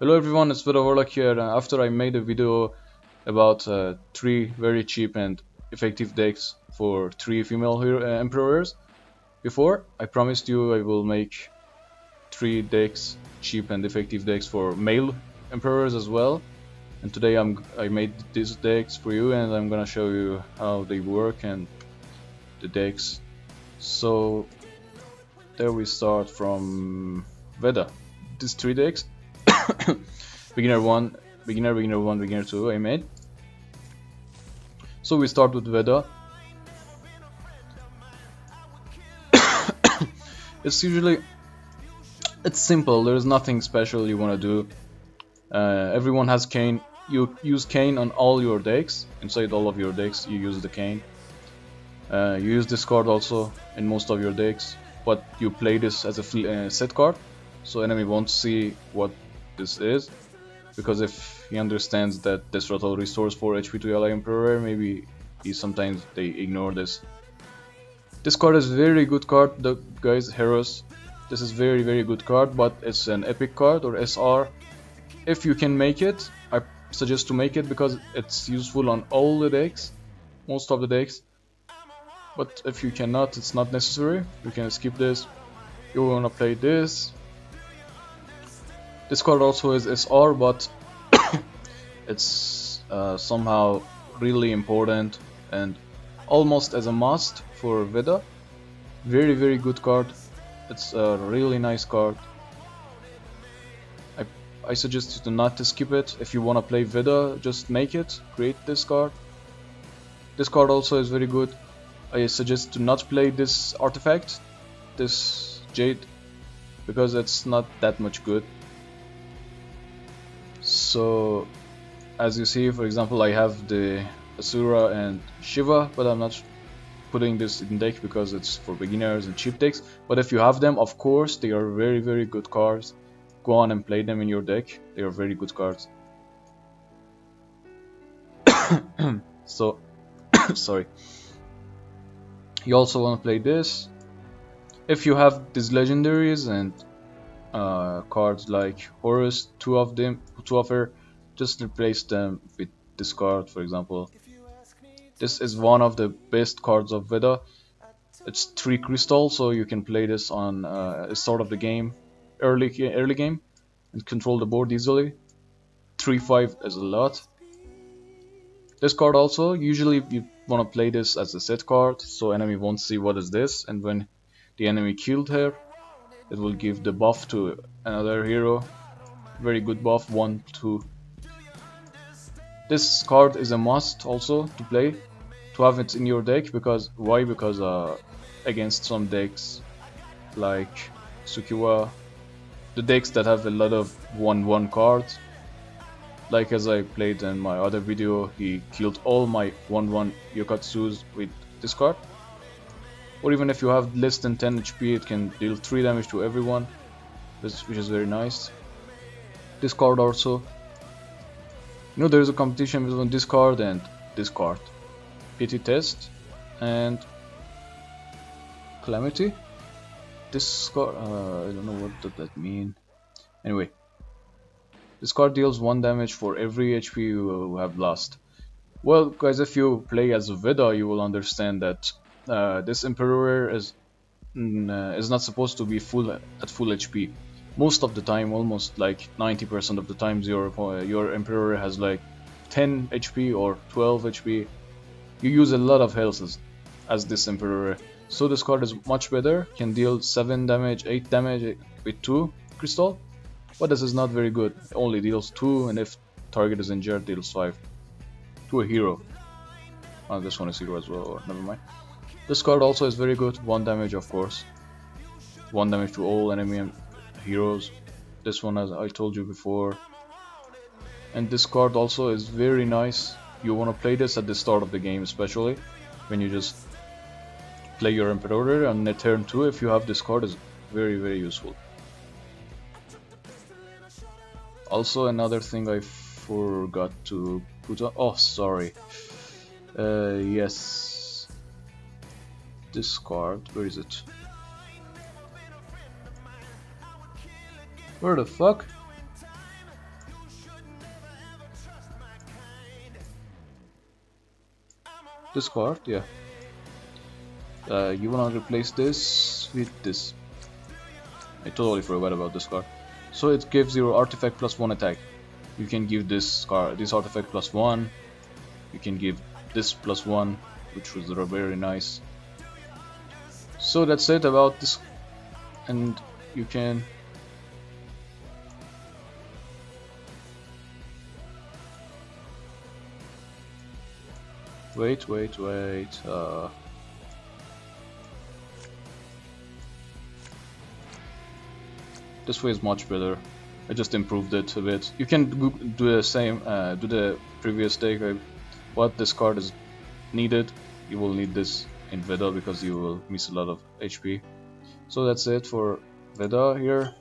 Hello everyone, it's Vito Warlock here. After I made a video about 3 very cheap and effective decks for 3 female emperors before, I promised you I will make 3 decks, cheap and effective decks for male emperors as well. And today I made these decks for you and I'm gonna show you how they work and the decks. So there we start from Veda. These 3 decks. Beginner 1, beginner 1, beginner 2 I made. So we start with Veda. It's simple, there's nothing special you want to do. Everyone has Kane. You use Kane on all your decks. Inside all of your decks you use the Kane. You use this card also in most of your decks, but you play this as a set card, so enemy won't see what this is, because if he understands that this rattle restores 4 HP to ally emperor, maybe sometimes they ignore this. This card is very good card, the guys, heroes. This is very good card, but it's an epic card or SR. If you can make it, I suggest to make it because it's useful on all the decks, most of the decks. But if you cannot, it's not necessary. You can skip this. You wanna play this. This card also is SR, but it's somehow really important and almost as a must for Veda. Very good card. It's a really nice card. I suggest you to not to skip it. If you wanna play Veda, just make it. Create this card. This card also is very good. I suggest to not play this artifact, this Jade, because it's not that much good. So, as you see, for example, I have the Asura and Shiva, but I'm not putting this in deck because it's for beginners and cheap decks. But if you have them, of course, they are very good cards. Go on and play them in your deck. They are very good cards. So, sorry. You also want to play this. If you have these legendaries and cards like Horus, two of her, just replace them with this card, for example. This is one of the best cards of Veda. It's 3 crystal, so you can play this on a start of the game, early game, and control the board easily. 3/5 is a lot. This card also, usually you want to play this as a set card, so enemy won't see what is this, and when the enemy killed her, it will give the buff to another hero. Very good buff, 1, 2. This card is a must also to play, to have it in your deck, because why? Because against some decks like Sukiwa, the decks that have a lot of 1/1 cards, like as I played in my other video, he killed all my 1/1 Yokatsus with this card. Or even if you have less than 10 HP, it can deal 3 damage to everyone, which is very nice. This card also, you know, there's a competition between this card and this card. Pity Test and Calamity. This card, I don't know what does that mean. Anyway, this card deals 1 damage for every HP you have lost. Well, guys, if you play as a Veda, you will understand that this Emperor is not supposed to be at full HP. Most of the time, almost like 90% of the times, your Emperor has like 10 HP or 12 HP. You use a lot of health as this Emperor. So this card is much better, can deal 7 damage, 8 damage with 2 crystal. But this is not very good, it only deals 2, and if target is injured, deals 5 to a hero. Oh, this one is hero as well, or never mind. This card also is very good, 1 damage of course. 1 damage to all enemy heroes. This one, as I told you before. And this card also is very nice. You want to play this at the start of the game, especially when you just play your Emperor on turn 2. If you have this card, is very useful. Also, another thing I forgot to put on. Oh, sorry. Yes. This card. Where is it? Where the fuck? this card, yeah. You wanna replace this with this. I totally forgot about this card. So it gives your artifact +1 attack. You can give this card, this artifact +1. You can give this +1, which was very nice. So that's it about this, and you can. Wait. This way is much better. I just improved it a bit. You can do the same, do the previous take. What this card is needed, you will need this in Veda because you will miss a lot of HP. So that's it for Veda here.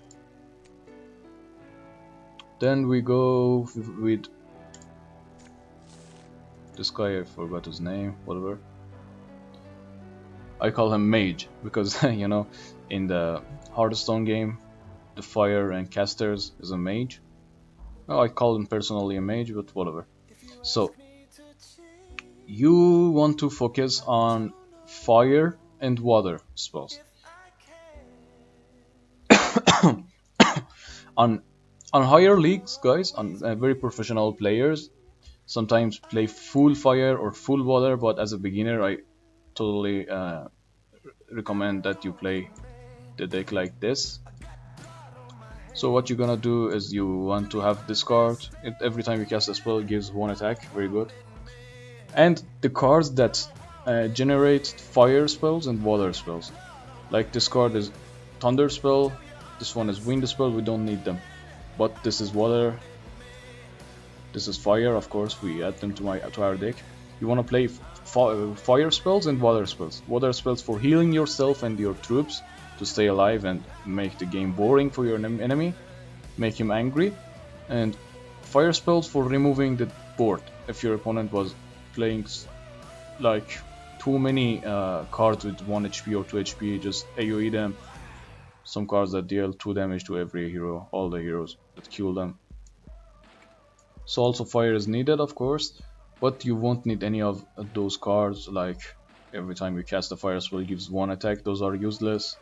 Then we go with this guy, I forgot his name, whatever. I call him Mage because, you know, in the Hearthstone game, the fire and casters is a mage. Well, I call him personally a mage, but whatever. So, you want to focus on fire and water spells. on higher leagues, guys, on very professional players, sometimes play full fire or full water, but as a beginner, I totally recommend that you play the deck like this. So what you're gonna do is you want to have this card. Every time you cast a spell, it gives 1 attack, very good. And the cards that generate fire spells and water spells. Like this card is thunder spell, this one is wind spell, we don't need them. But this is water, this is fire, of course, we add them to our deck. You want to play fire spells and water spells. Water spells for healing yourself and your troops to stay alive and make the game boring for your enemy, make him angry. And fire spells for removing the board. If your opponent was playing like too many cards with 1 HP or 2 HP, just AoE them. Some cards that deal 2 damage to every hero, all the heroes that kill them. So also fire is needed, of course, but you won't need any of those cards, like every time you cast a fire spell it gives 1 attack. Those are useless.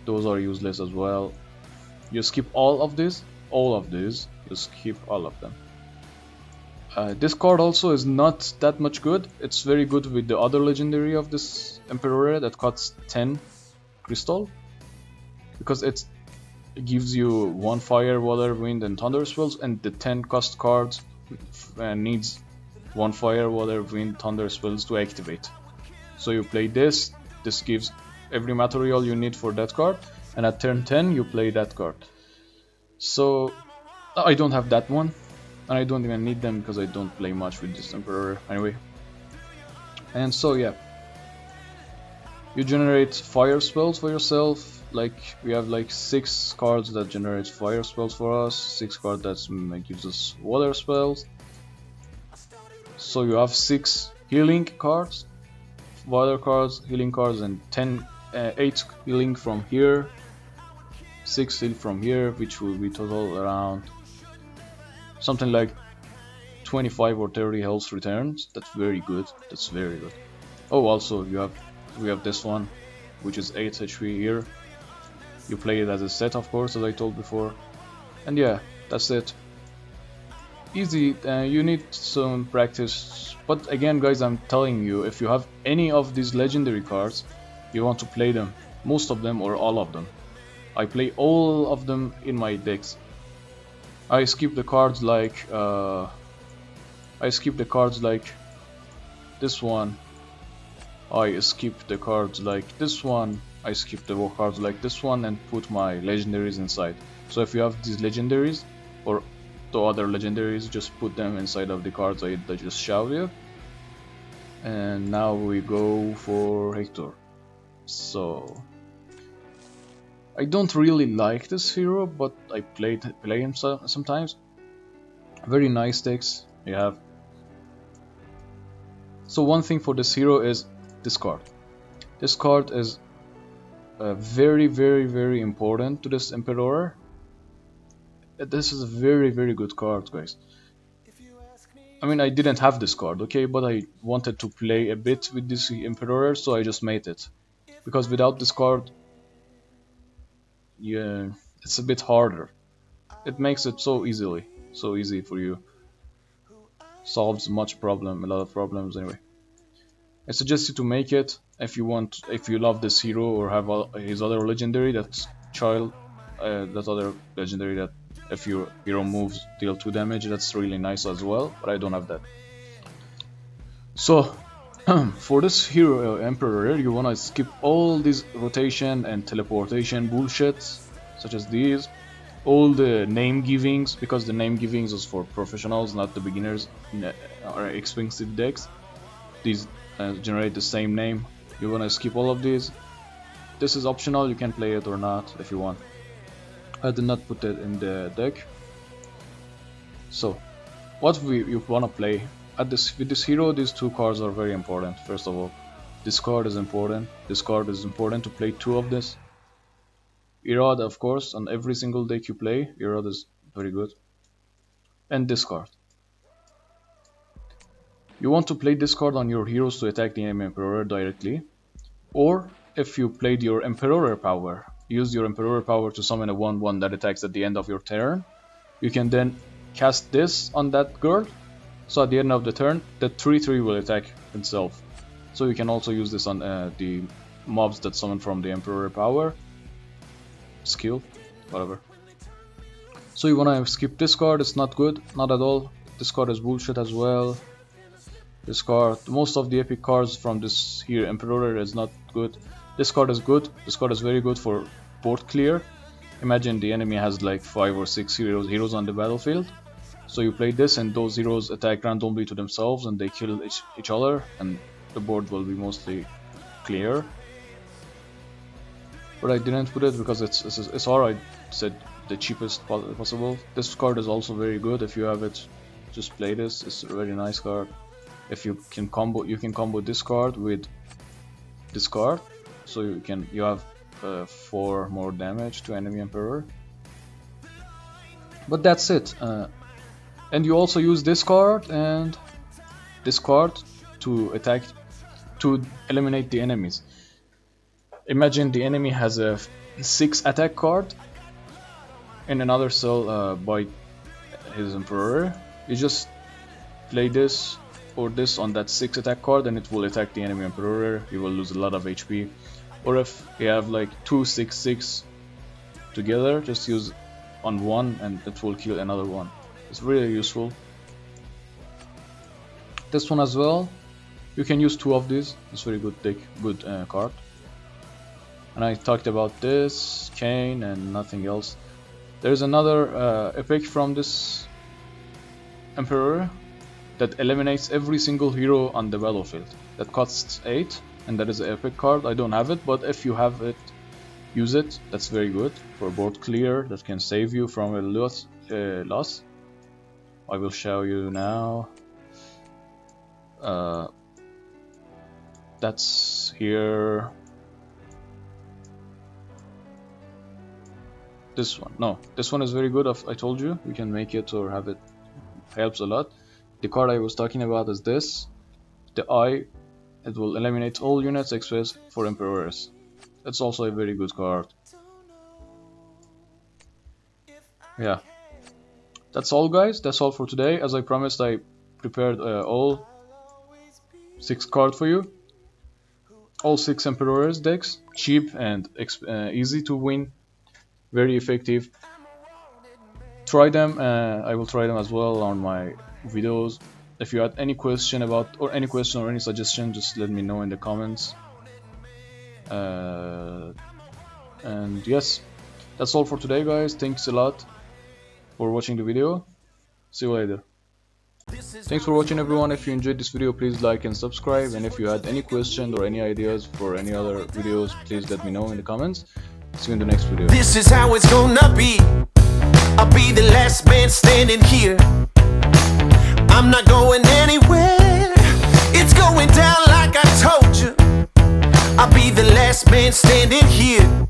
Those are useless as well. You skip all of these, you skip all of them. This card also is not that much good. It's very good with the other legendary of this Emperor that costs 10 crystal, because it gives you 1 fire, water, wind and thunder spells, and the 10 cost cards needs 1 fire, water, wind, thunder spells to activate. So you play this gives every material you need for that card, and at turn 10 you play that card. So I don't have that one, and I don't even need them because I don't play much with this Emperor anyway. And so yeah, you generate fire spells for yourself. Like we have like 6 cards that generate fire spells for us, 6 cards that gives us water spells. So you have 6 healing cards, water cards, healing cards, and 8 healing from here, 6 heal from here, which will be total around something like 25 or 30 health returns. That's very good. That's very good. Oh, also we have this one, which is 8 HP here. You play it as a set, of course, as I told before. And yeah, that's it. Easy. You need some practice. But again, guys, I'm telling you, if you have any of these legendary cards, you want to play them, most of them or all of them. I play all of them in my decks. I skip the cards like this one. I skip the cards like this one. I skip the cards like this one and put my legendaries inside. So if you have these legendaries or the other legendaries, just put them inside of the cards I just showed you. And now we go for Hector. So I don't really like this hero, but I play him sometimes. Very nice decks you have. So one thing for this hero is this card. This card is very important to this Emperor. This is a very good card, guys. I mean, I didn't have this card, okay, but I wanted to play a bit with this Emperor, so I just made it. Because without this card, yeah, it's a bit harder. It makes it so easy for you. Solves a lot of problems anyway. I suggest you to make it if you want, if you love this hero or have his other legendary, that other legendary that if your hero moves deal 2 damage, that's really nice as well, but I don't have that. So for this hero Emperor, you wanna skip all these rotation and teleportation bullshit, such as these, all the name givings, because the name givings is for professionals, not the beginners or expensive decks. These generate the same name. You wanna skip all of these. This is optional, you can play it or not if you want. I did not put it in the deck. So, what you wanna play with this hero, these 2 cards are very important. First of all, this card is important. This card is important to play 2 of this. Erod, of course, on every single deck you play, Erod is very good. And this card. You want to play this card on your heroes to attack the enemy Emperor directly, or if you played your Emperor power, use your Emperor power to summon a 1/1 that attacks at the end of your turn, you can then cast this on that girl, so at the end of the turn, that 3/3 will attack himself. So you can also use this on the mobs that summon from the Emperor power, skill, whatever. So you wanna skip this card, it's not good, not at all. This card is bullshit as well. This card, most of the epic cards from this here Emperor is not good. This card is good. This card is very good for board clear. Imagine the enemy has like 5 or 6 heroes on the battlefield. So you play this and those heroes attack randomly to themselves and they kill each other and the board will be mostly clear. But I didn't put it because it's alright, said the cheapest possible. This card is also very good. If you have it, just play this. It's a very nice card. If you can combo this card with this card, so you have 4 more damage to enemy Emperor. But that's it. And you also use this card and this card to attack, to eliminate the enemies. Imagine the enemy has a 6 attack card in another cell by his Emperor. You just play this or this on that 6 attack card and it will attack the enemy Emperor. You will lose a lot of HP. Or if you have like 2 6/6 together, just use on one and it will kill another one. It's really useful. This one as well, you can use 2 of these. It's very good deck, good card. And I talked about this, Kane, and nothing else. There's another epic from this Emperor that eliminates every single hero on the battlefield. That costs 8, and that is an epic card. I don't have it, but if you have it, use it. That's very good for board clear. That can save you from a loss. I will show you now. That's here. This one, no, this one is very good. I told you, you can make it or have it. Helps a lot. The card I was talking about is this, the Eye. It will eliminate all units except for Emperors. That's also a very good card. Yeah, that's all guys, that's all for today. As I promised, I prepared all 6 cards for you. All 6 Emperors decks, cheap and easy to win, very effective. Try them, I will try them as well on my videos. If you had any question about or any suggestion, just let me know in the comments. And yes, that's all for today guys. Thanks a lot for watching the video. See you later. Thanks for watching everyone. If you enjoyed this video, please like and subscribe, and if you had any questions or any ideas for any other videos, please let me know in the comments. See you in the next video. This is how it's gonna be. I'll be the last man standing here. I'm not going anywhere. It's going down like I told you. I'll be the last man standing here.